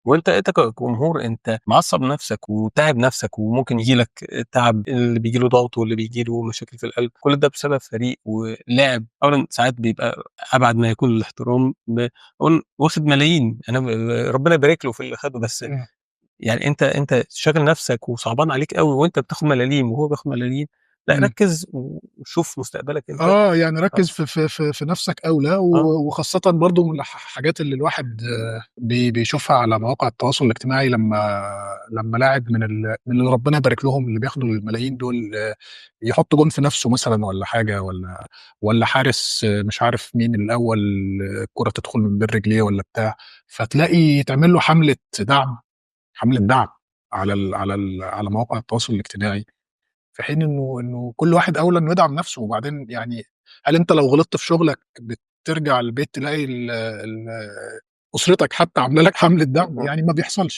وأنت كجمهور أنت معصّب نَفْسك وتاعب نَفْسك، وممكن ييجي لك تعب، اللي بييجي له ضغط واللي بييجي له مشاكل في القلب، كل ده بسبب فريق ولاعب أولًا ساعات بيبقى أبعد ما يكون الاحترام واخد ملايين، أنا ربنا يبارك له في اللي خده، بس إمم. يعني أنت شاغل نَفْسك وصعبان عليك أوي وأنت بتاخد ملاليم وهو بياخد ملاليم، لأ إمم. ركّز وشوف مستقبلك أنت. يعني آه، ركّز في نَفْسك أولى، آه، وخاصةً برضه من الحاجات اللي الواحد بيشوفها على مواقع التواصل الاجتماعي لمّا لاعب من اللي ربنا يبارك لهم اللي بياخدوا الملايين دول يحُط جون في نَفْسه مثلًا والّا حاجة والّا حارس مش عارف مين الأول الكورة تدخل من بين رجليه والّا بتاع، فتلاقي تعمل له حملة دعم على مواقع التواصل الاجتماعي. في حين إنه كل واحد أولى إنه يدعم نَفْسه، وبعدين يعني هل أنت لو غلطت في شغلك بترجع البيت تلاقي أسرتك حتى عاملة لك حملة دعم؟ إمم. يعني ما بيحصلش.